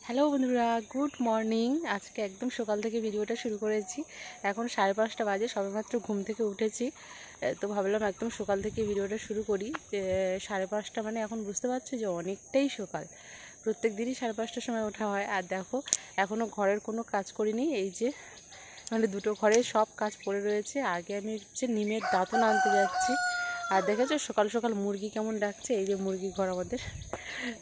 Hello বন্ধুরা, good morning. আজকে একদম সকাল থেকে ভিডিওটা শুরু করেছি। এখন 5:30 বাজে, সবেমাত্র ঘুম থেকে উঠেছি। তো ভাবলাম একদম সকাল থেকে ভিডিওটা শুরু করি। যে 5:30 মানে এখন বুঝতে পারছি যে অনেকটাই সকাল। প্রত্যেক দিনই 5:30টার সময় ওঠা হয়। আর দেখো, এখনও ঘরের কোনো কাজ করিনি। এই যে মানে দুটো ঘরে সব কাজ পড়ে রয়েছে। আগে আমি হচ্ছে নিমের দাঁতন আনতে যাচ্ছি। আর দেখেছো সকাল সকাল মুরগি কেমন ডাকছে। এই যে মুরগি ঘর আমাদের।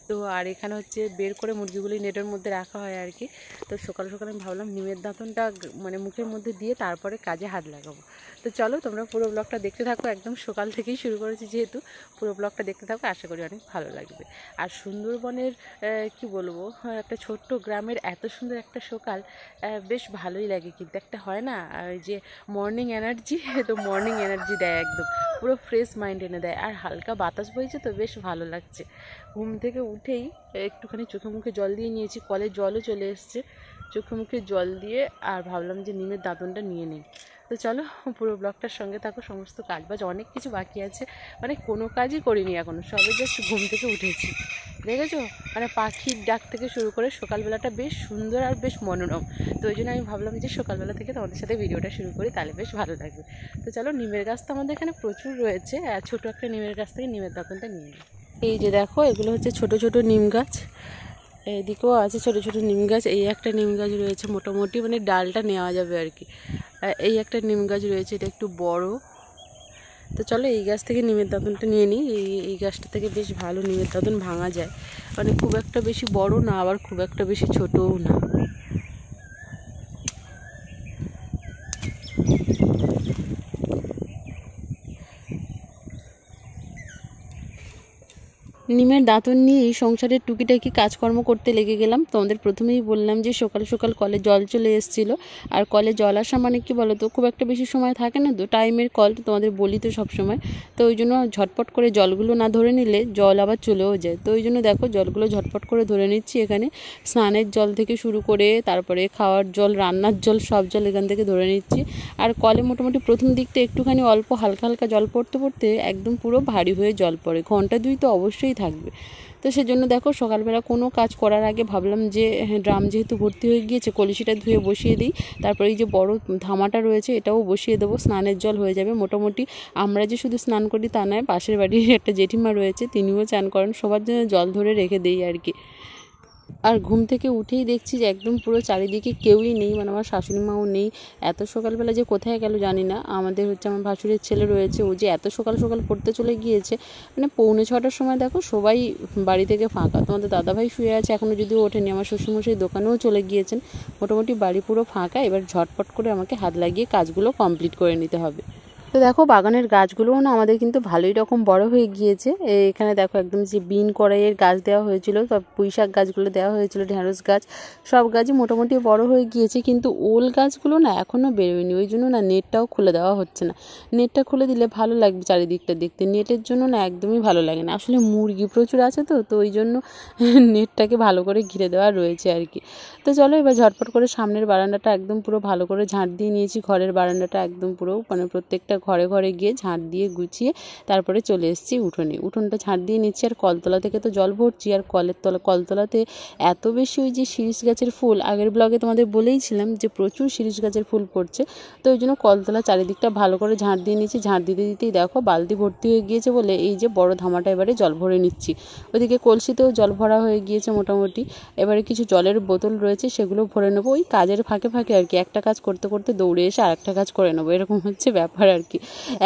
তো আর এখানে হচ্ছে বের করে মুরগিগুলি নেটের মধ্যে রাখা হয় আর কি। তো সকাল সকাল আমি ভাবলাম নিমের দাঁতনটা মানে মুখের মধ্যে দিয়ে তারপরে কাজে হাত লাগাবো। তো চলো তোমরা পুরো ব্লগটা দেখতে থাকো। একদম সকাল থেকেই শুরু করেছি যেহেতু, পুরো ব্লগটা দেখতে থাকো, আশা করি অনেক ভালো লাগবে। আর সুন্দরবনের কি বলবো, একটা ছোট্ট গ্রামের এত সুন্দর একটা সকাল বেশ ভালোই লাগে। কিন্তু একটা হয় না যে মর্নিং এনার্জি, তো মর্নিং এনার্জি দেয়, একদম পুরো ফ্রেশ মাইন্ড এনে দেয়। আর হালকা বাতাস বইছে তো বেশ ভালো লাগছে। ঘুম থেকে উঠেই একটুখানি চোখে মুখে জল দিয়ে নিয়েছি, কলের জলও চলে এসছে। চোখে মুখে জল দিয়ে আর ভাবলাম যে নিমের দাঁতনটা নিয়ে নিই। তো চলো পুরো ব্লগটার সঙ্গে থাকো। সমস্ত কাজবাজ অনেক কিছু বাকি আছে, মানে কোনো কাজই করিনি এখনও, সবে জাস্ট ঘুম থেকে উঠেছি। দেখেছো মানে পাখির ডাক থেকে শুরু করে সকালবেলাটা বেশ সুন্দর আর বেশ মনোরম। তো ওই জন্য আমি ভাবলাম যে সকালবেলা থেকে তোমাদের সাথে ভিডিওটা শুরু করি, তাহলে বেশ ভালো লাগবে। তো চলো, নিমের গাছ তো আমাদের এখানে প্রচুর রয়েছে। আর ছোটো একটা নিমের গাছ থেকে নিমের দাঁতনটা নিয়ে নিই। এই যে দেখো, এগুলো হচ্ছে ছোট ছোট নিম গাছ। এদিকেও আছে ছোট ছোট নিম গাছ। এই একটা নিম গাছ রয়েছে, মোটামুটি মানে ডালটা নেওয়া যাবে আর কি। এই একটা নিম গাছ রয়েছে, এটা একটু বড়। তো চলো এই গাছ থেকে নিমের দাঁতনটা নিয়ে নিই। এই গাছটা থেকে বেশ ভালো নিমের দাঁতন ভাঙা যায়, মানে খুব একটা বেশি বড় না, আবার খুব একটা বেশি ছোটও না। নিমের দাঁতন নিয়েই সংসারের টুকিটাকি কাজকর্ম করতে লেগে গেলাম। তোমাদের প্রথমেই বললাম যে সকাল সকাল কলে জল চলে এসেছিলো। আর কলে জল আসা মানে কি বলো তো, খুব একটা বেশি সময় থাকে না তো, টাইমের কল তোমাদের বলি তো সব সময়। তো ওই জন্য ঝটপট করে জলগুলো না ধরে নিলে জল আবার চলেও যায়। তো ওই জন্য দেখো জলগুলো ঝটপট করে ধরে নিচ্ছি। এখানে স্নানের জল থেকে শুরু করে তারপরে খাওয়ার জল, রান্নার জল, সব জল এখান থেকে ধরে নিচ্ছি। আর কলে মোটামুটি প্রথম দিকটা একটুখানি অল্প হালকা হালকা জল পড়তে পড়তে একদম পুরো ভারী হয়ে জল পড়ে, ঘন্টা 2 তো অবশ্যই থাকবে। তো সেজন্য দেখো সকালবেলা কোনো কাজ করার আগে ভাবলাম যে ড্রাম যেহেতু ভর্তি হয়ে গিয়েছে, কলসিটা ধুয়ে বসিয়ে দিই। তারপরে এই যে বড় ধামাটা রয়েছে এটাও বসিয়ে দেবো, স্নানের জল হয়ে যাবে। মোটামুটি আমরা যে শুধু স্নান করি তা নয়, পাশের বাড়ির একটা জেঠিমা রয়েছে, তিনিও চান করেন, সবার জন্য জল ধরে রেখে দিই আর কি। আর ঘুম থেকে উঠেই দেখছি যে একদম পুরো চারিদিকে কেউই নেই, মানে আমার শাশুড়ি মাও নেই। এত সকালবেলা যে কোথায় গেল জানি না। আমাদের হচ্ছে আমার ভাসুরের ছেলে রয়েছে, ও যে এত সকাল সকাল পড়তে চলে গিয়েছে, মানে 6:45টার সময় দেখো সবাই বাড়ি থেকে ফাঁকা। তোমাদের দাদাভাই শুয়ে আছে, এখনও যদিও ওঠেনি। আমার শ্বশুরমশাই দোকানেও চলে গিয়েছেন। মোটামুটি বাড়ি পুরো ফাঁকা। এবার ঝটপট করে আমাকে হাত লাগিয়ে কাজগুলো কমপ্লিট করে নিতে হবে। তো দেখো বাগানের গাছগুলোও না আমাদের কিন্তু ভালোই রকম বড় হয়ে গিয়েছে। এখানে দেখো একদম যে বিন কড়াইয়ের গাছ দেওয়া হয়েছিল, সব পুঁইশাক গাছগুলো দেওয়া হয়েছিল, ঢেঁড়স গাছ, সব গাছই মোটামুটি বড় হয়ে গিয়েছে। কিন্তু ওল গাছগুলো না এখনও বেরোয়নি, ওই জন্য না নেটটাও খুলে দেওয়া হচ্ছে না। নেটটা খুলে দিলে ভালো লাগবে চারিদিকটা দেখতে, নেটের জন্য না একদমই ভালো লাগে না। আসলে মুরগি প্রচুর আছে তো ওই জন্য নেটটাকে ভালো করে ঘিরে দেওয়া রয়েছে আর কি। তো চলো এবার ঝটপট করে সামনের বারান্দাটা একদম পুরো ভালো করে ঝাঁট দিয়ে নিয়েছি। ঘরের বারান্দাটা একদম পুরো মানে প্রত্যেকটা ঘরে ঘরে গিয়ে ঝাঁট দিয়ে গুছিয়ে তারপরে চলে এসেছি উঠোনে। উঠোনটা ঝাঁট দিয়ে নিচ্ছি, আর কলতলা থেকে তো জল ভরছি, আর কলতলাতে এত বেশি ওই যে শিরীষ গাছের ফুল, আগের ব্লগে তোমাদের বলেইছিলাম যে প্রচুর শিরীষ গাছের ফুল পড়ছে, তো ওই জন্য কলতলা চারিদিকটা ভালো করে ঝাঁট দিয়ে নিচ্ছি। ঝাঁট দিতে দিতেই দেখো বালতি ভর্তি হয়ে গিয়েছে বলে এই যে বড় ধামাটা এবারে জল ভরে নিচ্ছি। ওইদিকে কলসিতেও জল ভরা হয়ে গিয়েছে মোটামুটি। এবারে কিছু জলের বোতল রয়েছে, সেগুলো ভরে নেবো। ওই কাজের ফাঁকে ফাঁকে আর কি, একটা কাজ করতে করতে দৌড়ে এসে আরেকটা কাজ করে নেবো, এরকম হচ্ছে ব্যাপার আর কি।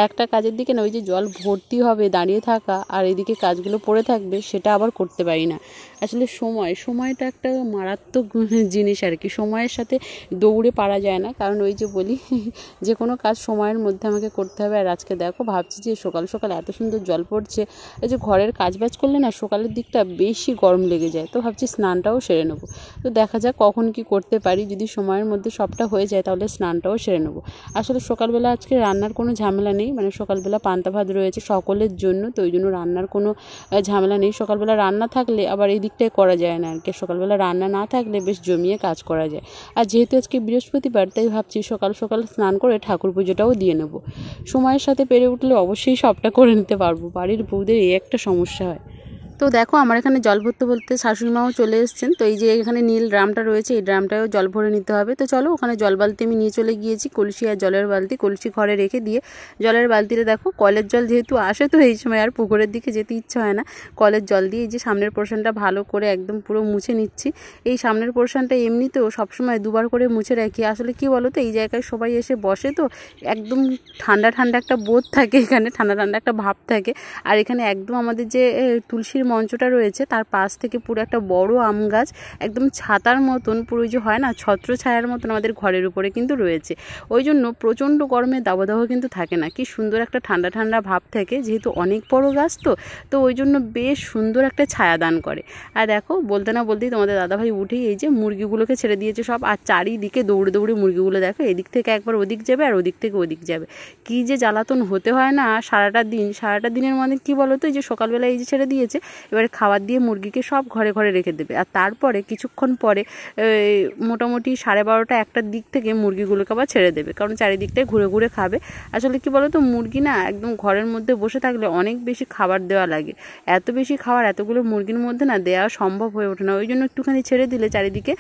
একটা কাজের দিকে না ওই যে জল ভর্তি হবে দাঁড়িয়ে থাকা, আর এদিকে কাজগুলো পড়ে থাকবে, সেটা আবার করতে পারি না। আসলে সময়টা একটা মারাত্মক জিনিস আর কি, সময়ের সাথে দৌড়ে পারা যায় না, কারণ ওই যে বলি যে কোনো কাজ সময়ের মধ্যে আমাকে করতে হবে। আর আজকে দেখো ভাবছি যে সকাল সকাল এত সুন্দর জল পড়ছে, এই যে ঘরের কাজবাজ করলে না সকালের দিকটা বেশি গরম লেগে যায়, তো ভাবছি স্নানটাও সেরে নেবো। তো দেখা যাক কখন কি করতে পারি, যদি সময়ের মধ্যে সবটা হয়ে যায় তাহলে স্নানটাও সেরে নেবো। আসলে সকালবেলা আজকে রান্নার কোনো ঝামেলা নেই, মানে সকালবেলা পান্তা ভাত রয়েছে সকলের জন্য, তো ওই জন্য রান্নার কোনো ঝামেলা নেই। সকালবেলা রান্না থাকলে আবার এই দিকটায় করা যায় না আর কি, সকালবেলা রান্না না থাকলে বেশ জমিয়ে কাজ করা যায়। আর যেহেতু আজকে বৃহস্পতিবার, তাই ভাবছি সকাল সকাল স্নান করে ঠাকুর পুজোটাও দিয়ে নেব। সময়ের সাথে পেরে উঠলে অবশ্যই সবটা করে নিতে পারবো, বাড়ির বউদের এই একটা সমস্যা হয়। তো দেখো আমার এখানে জল ভরতে বলতে শাশুড়ি মাও চলে এসেছেন, তো এই যে এখানে নীল ড্রামটা রয়েছে, এই ড্রামটাও জল ভরে নিতে হবে। তো চলো ওখানে জল বালতি আমি নিয়ে চলে গিয়েছি, কলসি আর জলের বালতি। কলসি ঘরে রেখে দিয়ে জলের বালতিতে দেখো কলের জল যেহেতু আসে, তো এই সময় আর পুকুরের দিকে যেতে ইচ্ছে হয় না, কলের জল দিয়ে এই যে সামনের পোর্শনটা ভালো করে একদম পুরো মুছে নিচ্ছি। এই সামনের পোর্শনটা এমনিতেও সবসময় দুবার করে মুছে রাখি। আসলে কি বলো তো, এই জায়গায় সবাই এসে বসে, তো একদম ঠান্ডা ঠান্ডা একটা বোধ থাকে, এখানে ঠান্ডা ঠান্ডা একটা ভাব থাকে। আর এখানে একদম আমাদের যে তুলসীর মঞ্চটা রয়েছে তার পাশ থেকে পুরো একটা বড় আম গাছ, একদম ছাতার মতন পুরো যে হয় না ছত্র ছায়ার মতন আমাদের ঘরের উপরে কিন্তু রয়েছে। ওই জন্য প্রচণ্ড গরমে দাবদাহ কিন্তু থাকে না, কি সুন্দর একটা ঠান্ডা ঠান্ডা ভাব থাকে, যেহেতু অনেক বড় গাছ, তো ওই জন্য বেশ সুন্দর একটা ছায়া দান করে। আর দেখো বলতে না বলতেই তোমাদের দাদাভাই উঠেই এই যে মুরগিগুলোকে ছেড়ে দিয়েছে সব, আর চারিদিকে দৌড়ে দৌড়ে মুরগিগুলো দেখো এদিক থেকে একবার ওদিক যাবে আর ওদিক থেকে ওদিক যাবে, কি যে জ্বালাতন হতে হয় না সারাটা দিনের মধ্যে। কি বলো তো, এই যে সকালবেলা এই যে ছেড়ে দিয়েছে, এবারে খাবার দিয়ে মুরগিকে সব ঘরে ঘরে রেখে দেবে, আর তারপরে কিছুক্ষণ পরে মোটামুটি 12:30 1টার দিক থেকে মুরগিগুলোকে আবার ছেড়ে দেবে, কারণ চারিদিকটায় ঘুরে ঘুরে খাবে। আসলে কি বলো তো, মুরগি না একদম ঘরের মধ্যে বসে থাকলে অনেক বেশি খাবার দেওয়া লাগে, এত বেশি খাবার এতগুলো মুরগির মধ্যে না দেওয়া সম্ভব হয়ে ওঠে না। ওই জন্য একটুখানি ছেড়ে দিলে চারিদিকে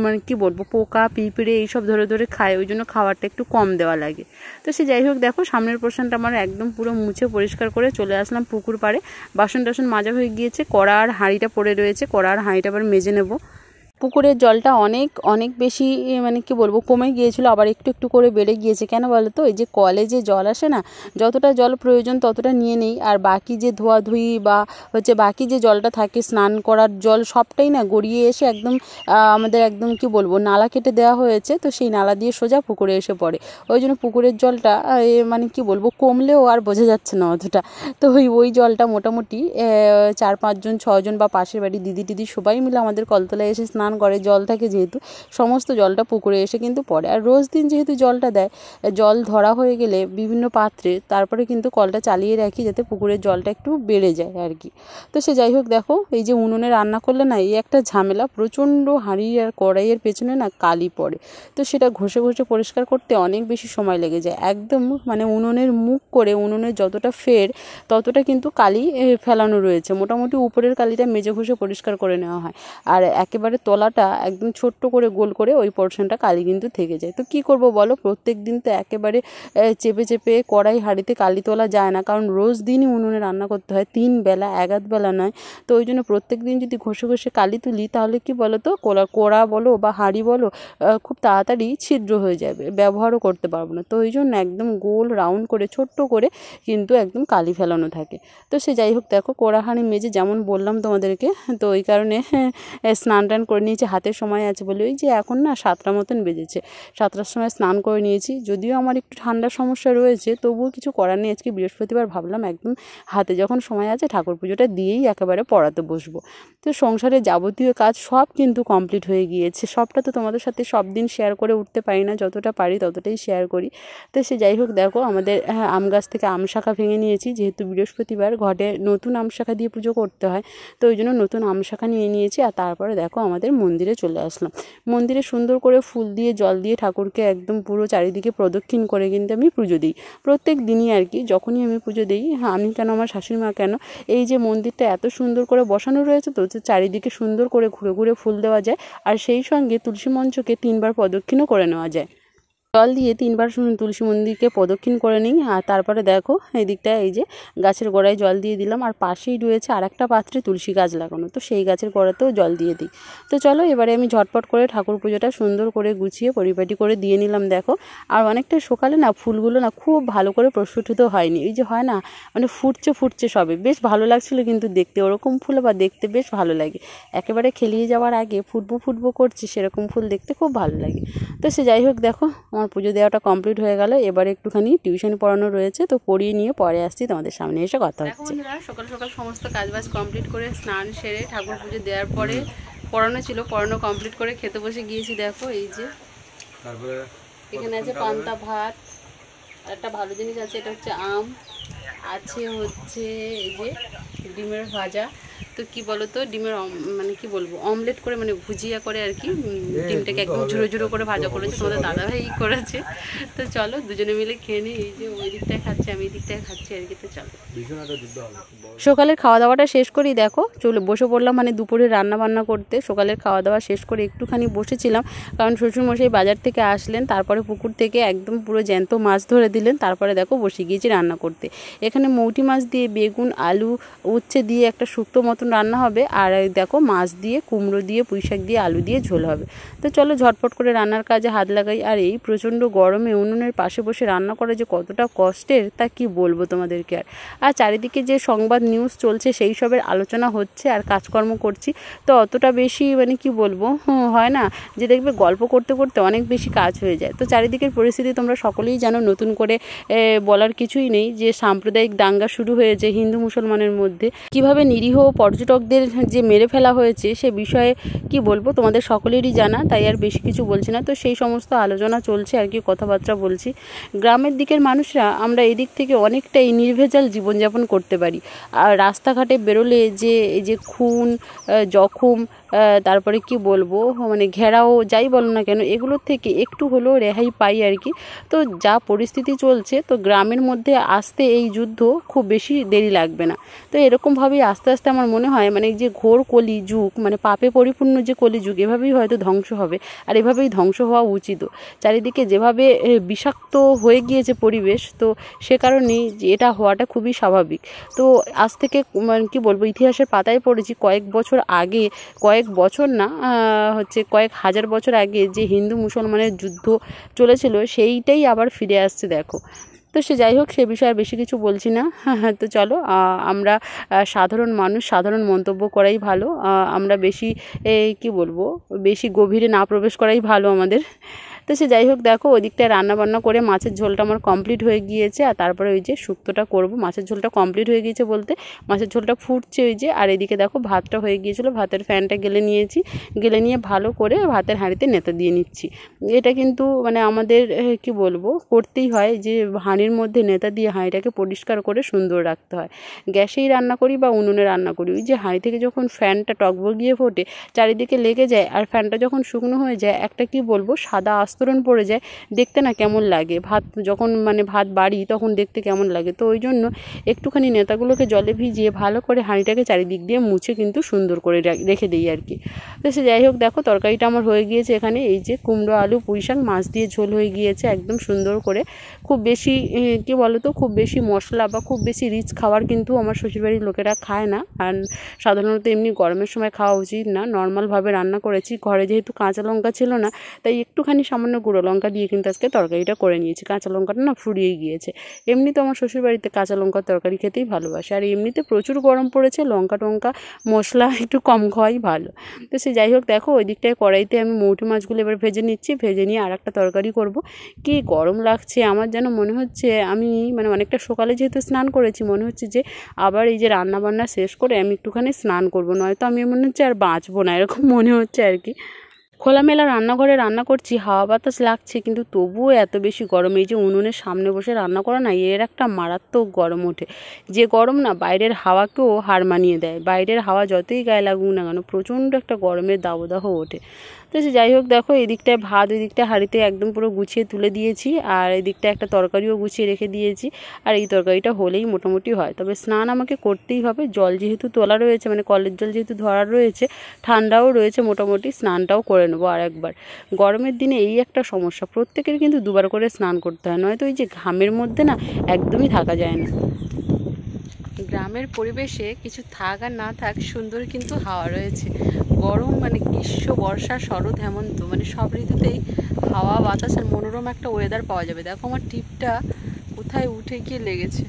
মানে কি বলবো পোকা পিঁপড়ে এইসব ধরে ধরে খায়, ওই জন্য খাবারটা একটু কম দেওয়া লাগে। তো সে যাই হোক, দেখো সামনের পোর্শনটা আমার একদম পুরো মুছে পরিষ্কার করে চলে আসলাম পুকুর পাড়ে। বাসন টাসন মাজা হয়ে গিয়েছে, কড়া আর হাঁড়িটা পড়ে রয়েছে, কড়া আর হাঁড়িটা আবার মেজে নেব। পুকুরের জলটা অনেক বেশি মানে কি বলবো কমে গিয়েছিল, আবার একটু একটু করে বেড়ে গিয়েছে। কেন বলো তো, এই যে কলে যে জল আসে না, যতটা জল প্রয়োজন ততটা নিয়ে নেই, আর বাকি যে ধোয়াধুয়ি বা হচ্ছে বাকি যে জলটা থাকে স্নান করার জল, সবটাই না গড়িয়ে এসে একদম আমাদের একদম কি বলবো নালা কেটে দেওয়া হয়েছে, তো সেই নালা দিয়ে সোজা পুকুরে এসে পড়ে। ওই জন্য পুকুরের জলটা মানে কি বলবো কমলেও আর বোঝা যাচ্ছে না অতটা। তো ওই জলটা মোটামুটি 4-5 জন 6 জন বা পাশের বাড়ি দিদি সবাই মিলে আমাদের কলতলায় এসে স্নান করে, জল থাকে যেহেতু সমস্ত জলটা পুকুরে এসে কিন্তু পড়ে। আর রোজ দিন যেহেতু জলটা দেয়, জল ধরা হয়ে গেলে বিভিন্ন পাত্রে তারপরে কিন্তু কলটা চালিয়ে রাখি, যাতে পুকুরের জলটা একটু বেড়ে যায় আর কি। তো সে যাই হোক, দেখো এই যে উনুনে রান্না করলে না এই একটা ঝামেলা, প্রচণ্ড হাঁড়ি আর কড়াইয়ের পেছনে না কালি পড়ে, তো সেটা ঘষে ঘষে পরিষ্কার করতে অনেক বেশি সময় লেগে যায়। একদম মানে উনুনের মুখ করে উনুনের যতটা ফের ততটা কিন্তু কালি ফেলানো রয়েছে, মোটামুটি উপরের কালিটা মেজে ঘষে পরিষ্কার করে নেওয়া হয়, আর একেবারে তলাটা একদম ছোট্ট করে গোল করে ওই পোর্শনটা কালি কিন্তু থেকে যায়। তো কী করবো বলো, প্রত্যেক দিন তো একেবারে চেপে চেপে কড়াই হাঁড়িতে কালি তোলা যায় না, কারণ রোজ দিনই উনুনে রান্না করতে হয়, 3 বেলা 1 বেলা নয়। তো ওই জন্য প্রত্যেক দিন যদি ঘষে ঘষে কালি তুলি, তাহলে কি বলো তো কড়া বলো বা হাঁড়ি বলো খুব তাড়াতাড়ি ছিদ্র হয়ে যাবে, ব্যবহারও করতে পারবো না। তো ওই জন্য একদম গোল রাউন্ড করে ছোট্ট করে কিন্তু একদম কালি ফেলানো থাকে। তো সে যাই হোক, দেখো কড়া হাঁড়ি মেজে যেমন বললাম তোমাদেরকে, তো ওই কারণে স্নান টান করে নিয়েছি, হাতে সময় আছে বলে। ওই যে এখন না 7টা মতন বেজেছে, 7টার সময় স্নান করে নিয়েছি। যদিও আমার একটু ঠান্ডার সমস্যা রয়েছে, তবুও কিছু করার নেই, আজকে বৃহস্পতিবার ভাবলাম একদম হাতে যখন সময় আছে ঠাকুর পুজোটা দিয়েই একেবারে পড়াতে বসবো। তো সংসারের যাবতীয় কাজ সব কিন্তু কমপ্লিট হয়ে গিয়েছে, সবটা তো তোমাদের সাথে সব দিন শেয়ার করে উঠতে পারি না, যতটা পারি ততটাই শেয়ার করি। তো সে যাই হোক, দেখো আমাদের আম গাছ থেকে আম শাখা ভেঙে নিয়েছি, যেহেতু বৃহস্পতিবার ঘটে নতুন আম শাখা দিয়ে পুজো করতে হয়, তো ওই জন্য নতুন আম শাখা নিয়ে নিয়েছি। আর তারপরে দেখো আমাদের মন্দিরে চলে আসলাম। মন্দিরে সুন্দর করে ফুল দিয়ে জল দিয়ে ঠাকুরকে একদম পুরো চারিদিকে প্রদক্ষিণ করে কিন্তু আমি পুজো দিই প্রত্যেক দিনই আর কি। যখনই আমি পুজো দিই, হ্যাঁ আমি কেন আমার শাশুড়ি মা কেন, এই যে মন্দিরটা এত সুন্দর করে বসানো রয়েছে তো, যে চারিদিকে সুন্দর করে ঘুরে ঘুরে ফুল দেওয়া যায়, আর সেই সঙ্গে তুলসী মঞ্চকে 3বার প্রদক্ষিণও করে নেওয়া যায়। জল দিয়ে 3বার তুলসী মন্দিরকে প্রদক্ষিণ করে নিই। আর তারপরে দেখো এই দিকটায় এই যে গাছের গোড়ায় জল দিয়ে দিলাম, আর পাশেই রয়েছে আর একটা পাত্রে তুলসী গাছ লাগানো, তো সেই গাছের গোড়াতেও জল দিয়ে দিই। তো চলো এবারে আমি ঝটপট করে ঠাকুর পুজোটা সুন্দর করে গুছিয়ে পরিপাটি করে দিয়ে নিলাম। দেখো আর অনেকটা সকালে না ফুলগুলো না খুব ভালো করে প্রস্ফুটিত হয়নি, এই যে হয় না মানে ফুটছে সবে, বেশ ভালো লাগছিলো কিন্তু দেখতে, ওরকম ফুল বা দেখতে বেশ ভালো লাগে। একেবারে খেলিয়ে যাওয়ার আগে ফুটবো করছে সেরকম ফুল দেখতে খুব ভালো লাগে। তো সে যাই হোক, দেখো আমার পুজো দেওয়াটা কমপ্লিট হয়ে গেল। এবারে একটুখানি টিউশন পড়ানো রয়েছে, তো পড়িয়ে নিয়ে পরে আসছি তোমাদের সামনে এসে কথা হচ্ছে। সকাল সকাল সমস্ত কাজবাজ কমপ্লিট করে স্নান সেরে ঠাকুর পুজো দেওয়ার পরে পড়ানো ছিল, পড়ানো কমপ্লিট করে খেতে বসে গিয়েছি। দেখো এই যে এখানে আছে পান্তা ভাত, আর একটা ভালো জিনিস আছে, এটা হচ্ছে আম আছে, হচ্ছে এই যে ডিমের ভাজা। তো কি বলো তো, ডিমের মানে কি বলবো, অমলেট করে মানে ভুজিয়া করে আর কি, ডিমটাকে একদম ঝুড়ো করে ভাজা করেছে, তোমাদের দাদাভাই করেছে। তো চলো দুজনে মিলে খেয়ে নিই। এই যে ওই দিকটায় খাচ্ছে, আমি এই দিকটায় খাচ্ছি আর কি। তো চলো সকালের খাওয়া দাওয়াটা শেষ করি, দেখো চলে বসে পড়লাম মানে দুপুরে রান্না বান্না করতে। সকালের খাওয়া দাওয়া শেষ করে একটুখানি বসেছিলাম, কারণ শ্বশুরমশাই বাজার থেকে আসলেন, তারপরে পুকুর থেকে একদম পুরো জ্যান্ত মাছ ধরে দিলেন, তারপরে দেখো বসে গিয়েছি রান্না করতে। এখানে মৌটি মাছ দিয়ে বেগুন আলু উচ্ছে দিয়ে একটা শুক্তো মতন রান্না হবে, আর দেখো মাছ দিয়ে কুমড়ো দিয়ে পুঁইশাক দিয়ে আলু দিয়ে ঝোল হবে। তো চলো ঝটপট করে রান্নার কাজে হাত লাগাই। আর এই প্রচণ্ড গরমে উনুনের পাশে বসে রান্না করা যে কতটা কষ্টের তা কি বলবো তোমাদেরকে। আর চারিদিকে যে সংবাদ নিউজ চলছে সেই সবের আলোচনা হচ্ছে, আর কাজকর্ম করছি, তো অতটা বেশি মানে কি বলবো হয় না যে দেখবে গল্প করতে করতে অনেক বেশি কাজ হয়ে যায়। তো চারিদিকের পরিস্থিতি তোমরা সকলেই জানো, নতুন করে বলার কিছুই নেই, যে সাম্প্রদায়িক দাঙ্গা শুরু হয়েছে হিন্দু মুসলমানের মধ্যে, কিভাবে নিরীহ পর্যটকদের যে মেরে ফেলা হয়েছে সে বিষয়ে কি বলবো তোমাদের সকলেরই জানা, তাই আর বেশি কিছু বলছি না। তো সেই সমস্ত আলোচনা চলছে আর কি, কথাবার্তা বলছি। গ্রামের দিকের মানুষরা আমরা এদিক থেকে অনেকটাই নির্ভেজাল জীবনযাপন করতে পারি, আর রাস্তাঘাটে বেরোলে যে এই যে খুন জখম তারপরে কি বলবো মানে ঘেরাও যাই বলো না কেন, এগুলোর থেকে একটু হলেও রেহাই পাই আর কি। তো যা পরিস্থিতি চলছে, তো গ্রামের মধ্যে আসতে এই যুদ্ধ খুব বেশি দেরি লাগবে না। তো এরকমভাবেই আস্তে আস্তে আমার মনে হয় মানে যে ঘোর কলি যুগ, মানে পাপে পরিপূর্ণ যে কলি যুগ, এভাবেই হয়তো ধ্বংস হবে, আর এভাবেই ধ্বংস হওয়া উচিত। চারিদিকে যেভাবে বিষাক্ত হয়ে গিয়েছে পরিবেশ, তো সে কারণেই এটা হওয়াটা খুবই স্বাভাবিক। তো আজ থেকে মানে কি বলবো, ইতিহাসের পাতায় পড়েছি কয়েক বছর আগে, কয়েক বছর না হচ্ছে কয়েক হাজার বছর আগে যে হিন্দু মুসলমানের যুদ্ধ চলেছিল, সেইটাই আবার ফিরে আসছে দেখো। তো সে যাই হোক, সে বিষয়ে আর বেশি কিছু বলছি না। তো চলো আমরা সাধারণ মানুষ, সাধারণ মন্তব্য করাই ভালো, আমরা বেশি কি বলবো বেশি গভীরে না প্রবেশ করাই ভালো আমাদের। তো সে যাই হোক, দেখো ওই দিকটায় রান্নাবান্না করে মাছের ঝোলটা আমার কমপ্লিট হয়ে গিয়েছে, আর তারপরে ওই যে শুক্তোটা করব। মাছের ঝোলটা কমপ্লিট হয়ে গিয়েছে বলতে মাছের ঝোলটা ফুটছে ওই যে, আর এদিকে দেখো ভাতটা হয়ে গিয়েছিলো, ভাতের ফ্যানটা গেলে নিয়েছি, গেলে নিয়ে ভালো করে ভাতের হাঁড়িতে নেতা দিয়ে নিচ্ছি। এটা কিন্তু মানে আমাদের কি বলবো করতেই হয়, যে হাঁড়ির মধ্যে নেতা দিয়ে হাঁড়িটাকে পরিষ্কার করে সুন্দর রাখতে হয়। গ্যাসেই রান্না করি বা উনুনে রান্না করি, ওই যে হাঁড়ি থেকে যখন ফ্যানটা টগবগিয়ে ফোটে চারিদিকে লেগে যায়, আর ফ্যানটা যখন শুকনো হয়ে যায় একটা কি বলবো সাদা আস্তরণ পড়ে যায়, দেখতে না কেমন লাগে, ভাত যখন মানে ভাত বাড়ি তখন দেখতে কেমন লাগে। তো ওই জন্য একটুখানি নেতাগুলোকে জলে ভিজিয়ে ভালো করে হাঁড়িটাকে চারিদিক দিয়ে মুছে কিন্তু সুন্দর করে রেখে দিই আর কি। তো সে যাই হোক, দেখো তরকারিটা আমার হয়ে গিয়েছে। এখানে এই যে কুমড়ো আলু পুঁইশাক মাছ দিয়ে ঝোল হয়ে গিয়েছে একদম সুন্দর করে। খুব বেশি কি বলো তো, খুব বেশি মশলা বা খুব বেশি রিচ খাবার কিন্তু আমার শ্বশুরবাড়ির লোকেরা খায় না, আর সাধারণত এমনি গরমের সময় খাওয়া উচিত না। নর্মালভাবে রান্না করেছি, ঘরে যেহেতু কাঁচা লঙ্কা ছিল না, তাই একটুখানি সামান্য গুঁড়ো লঙ্কা দিয়ে কিন্তু আজকে তরকারিটা করে নিয়েছি। কাঁচা লঙ্কাটা না ফুরিয়ে গিয়েছে। এমনি তো আমার শ্বশুরবাড়িতে কাঁচা লঙ্কার তরকারি খেতেই ভালোবাসে, আর এমনিতে প্রচুর গরম পড়েছে, লঙ্কা টঙ্কা মশলা একটু কম খাওয়াই ভালো। তো সে যাই হোক, দেখো ওই দিকটায় কড়াইতে আমি মৌটি মাছগুলো এবার ভেজে নিচ্ছি, ভেজে নিয়ে আর একটা তরকারি করব। কি গরম লাগছে আমার, যেন মনে হচ্ছে আমি মানে অনেকটা সকালে যেহেতু স্নান করেছি, মনে হচ্ছে যে আবার এই যে রান্না বান্না শেষ করে আমি একটুখানি স্নান করব, নয়তো আমি মনে হচ্ছে আর বাঁচবো না, এরকম মনে হচ্ছে আর কি। খোলামেলা রান্নাঘরে রান্না করছি, হাওয়া বাতাস লাগছে, কিন্তু তবুও এত বেশি গরম। এই যে উনুনের সামনে বসে রান্না করা না, এর একটা মারাত্মক গরম ওঠে, যে গরম না বাইরের হাওয়াকেও হার মানিয়ে দেয়। বাইরের হাওয়া যতই গায়ে লাগুক না কেন, প্রচণ্ড একটা গরমের দাবদাহ ওঠে। তো সে যাই হোক, দেখো এদিকটায় ভাত, ওই দিকটা হাঁড়িতে একদম পুরো গুছিয়ে তুলে দিয়েছি, আর এদিকটা একটা তরকারিও গুছিয়ে রেখে দিয়েছি। আর এই তরকারিটা হলেই মোটামুটি হয়। তবে স্নান আমাকে করতেই হবে, জল যেহেতু তোলা রয়েছে, মানে কলের জল যেহেতু ধরা রয়েছে, ঠান্ডাও রয়েছে, মোটামুটি স্নানটাও করে নেবো আর একবার। গরমের দিনে এই একটা সমস্যা, প্রত্যেকের কিন্তু দুবার করে স্নান করতে হয়, নয়তো ওই যে ঘামের মধ্যে না একদমই থাকা যায় না। গ্রামের পরিবেশে কিছু থাক আর না থাক, সুন্দর কিন্তু হাওয়া রয়েছে। গরম মানে গ্রীষ্ম, বর্ষা, শরৎ, হেমন্ত, মানে সব ঋতুতেই হাওয়া বাতাস আর মনোরম একটা ওয়েদার পাওয়া যাবে। দেখো আমার টিপটা কোথায় উঠে গিয়ে লেগেছে।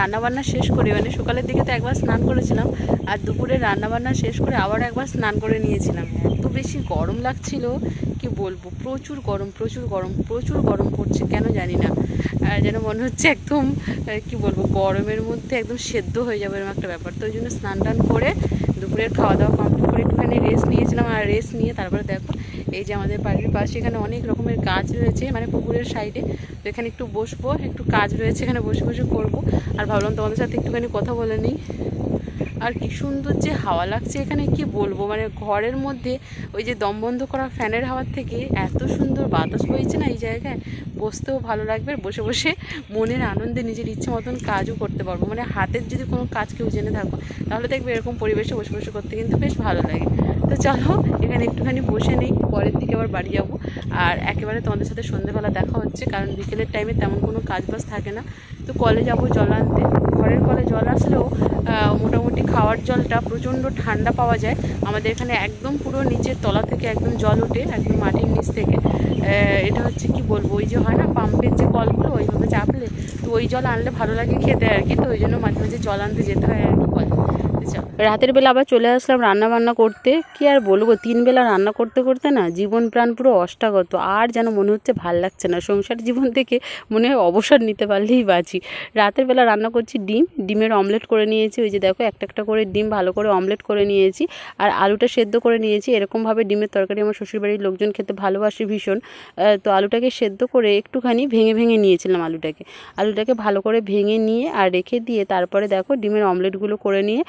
রান্নাবান্না শেষ করে, মানে সকালের দিকে তো একবার স্নান করেছিলাম, আর দুপুরে রান্নাবান্না শেষ করে আবার একবার স্নান করে নিয়েছিলাম। এত বেশি গরম লাগছিল কি বলবো, প্রচুর গরম, প্রচুর গরম, প্রচুর গরম পড়ছে, কেন জানি না। আর যেন মনে হচ্ছে একদম কি বলবো, গরমের মধ্যে একদম সেদ্ধ হয়ে যাবে এরকম একটা ব্যাপার। তো ওই জন্য স্নান টান করে দুপুরের খাওয়া দাওয়া কমপ্লিট করে একটুখানি রেস্ট নিয়েছিলাম। আর রেস্ট নিয়ে তারপরে দেখো এই যে আমাদের বাড়ির পাশে এখানে অনেক রকমের গাছ রয়েছে, মানে পুকুরের সাইডে। তো এখানে একটু বসবো, একটু কাজ রয়েছে এখানে, বসে বসে করবো। আর ভাবলাম তোমাদের সাথে একটুখানি কথা বলে নিই। আর কি সুন্দর যে হাওয়া লাগছে এখানে, কি বলবো, মানে ঘরের মধ্যে ওই যে দম বন্ধ করা ফ্যানের হাওয়ার থেকে এত সুন্দর বাতাস বইছে না এই জায়গায়, বসতেও ভালো লাগবে। বসে বসে মনের আনন্দে নিজের ইচ্ছে মতন কাজও করতে পারবো। মানে হাতের যদি কোনো কাজ কেউ জেনে থাকো, তাহলে দেখবে এরকম পরিবেশে বসে বসে করতে কিন্তু বেশ ভালো লাগে। তো চলো এখানে একটুখানি বসে নেই, পরের দিকে আবার বাড়ি যাবো। আর একেবারে তোমাদের সাথে সন্ধ্যেবেলা দেখা হচ্ছে, কারণ বিকেলের টাইমে তেমন কোনো কাজ বাজ থাকে না। তো কলে যাবো জল আনতে। ঘরের কলে জল আসলেও মোটামুটি খাওয়ার জলটা প্রচণ্ড ঠান্ডা পাওয়া যায়। আমাদের এখানে একদম পুরো নিচের তলা থেকে একদম জল ওঠে, একদম মাটির নিচ থেকে। এটা হচ্ছে কি বলবো, ওই যে হয় না পাম্পের যে কলগুলো, ওইভাবে চাপলে তো ওই জল আনলে ভালো লাগে খেতে আর কি। তো ওই জন্য মাঝে মাঝে জল আনতে যেতে হয় আর কি কলে। রাতের বেলা আবার চলে আসলাম রান্না বান্না করতে। কি আর বলবো, 3 বেলা রান্না করতে করতে না জীবন প্রাণ পুরো অষ্টাগত। আর যেন মনে হচ্ছে ভাল লাগছে না, সংসার জীবন থেকে মনে হয় অবসর নিতে পারলেই বাঁচি। রাতের বেলা রান্না করছি ডিমের অমলেট করে নিয়েছি। ওই যে দেখো একটা একটা করে ডিম ভালো করে অমলেট করে নিয়েছি, আর আলুটা সেদ্ধ করে নিয়েছি। এরকমভাবে ডিমের তরকারি আমার শ্বশুরবাড়ির লোকজন খেতে ভালোবাসে ভীষণ। তো আলুটাকে সেদ্ধ করে একটুখানি ভেঙে ভেঙে নিয়েছিলাম আলুটাকে ভালো করে ভেঙে নিয়ে আর রেখে দিয়ে তারপরে দেখো ডিমের অমলেটগুলো করে নিয়ে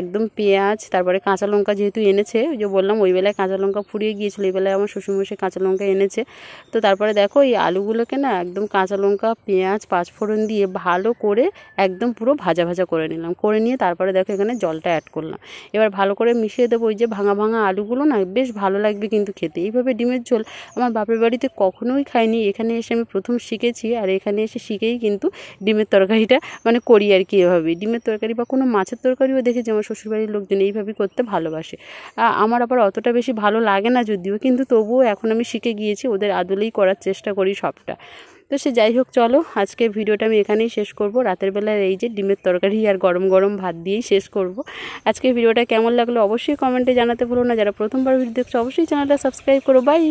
একদম পেঁয়াজ, তারপরে কাঁচা লঙ্কা যেহেতু এনেছে, ওই যে বললাম ওই বেলায় কাঁচা লঙ্কা ফুরিয়ে গিয়েছিলো, এই বেলায় আমার শ্বশুরমশাই কাঁচা লঙ্কা এনেছে। তো তারপরে দেখো এই আলুগুলোকে না একদম কাঁচা লঙ্কা, পেঁয়াজ, পাঁচফোড়ন দিয়ে ভালো করে একদম পুরো ভাজা ভাজা করে নিলাম। করে নিয়ে তারপরে দেখো এখানে জলটা অ্যাড করলাম। এবার ভালো করে মিশিয়ে দেবো। ওই যে ভাঙা ভাঙা আলুগুলো না বেশ ভালো লাগবে কিন্তু খেতে। এইভাবে ডিমের ঝোল আমার বাপের বাড়িতে কখনোই খাইনি, এখানে এসে আমি প্রথম শিখেছি। আর এখানে এসে শিখেই কিন্তু ডিমের তরকারিটা মানে করি আর কি। এভাবে ডিমের তরকারি বা কোনো মাছের তরকারিও দেখেছি আমার শ্বশুরবাড়ির লোকজন এইভাবেই করতে ভালোবাসে। আমার আবার অতটা বেশি ভালো লাগে না যদিও, কিন্তু তবুও এখন আমি শিখে গিয়েছি, ওদের আদলেই করার চেষ্টা করি সবটা। তো সে যাই হোক, চলো আজকের ভিডিওটা আমি এখানেই শেষ করব। রাতের বেলার এই যে ডিমের তরকারি আর গরম গরম ভাত দিয়েই শেষ করব। আজকের ভিডিওটা কেমন লাগলো অবশ্যই কমেন্টে জানাতে ভুলো না। যারা প্রথমবার ভিডিও দেখছো অবশ্যই চ্যানেলটা সাবস্ক্রাইব করো। বাই।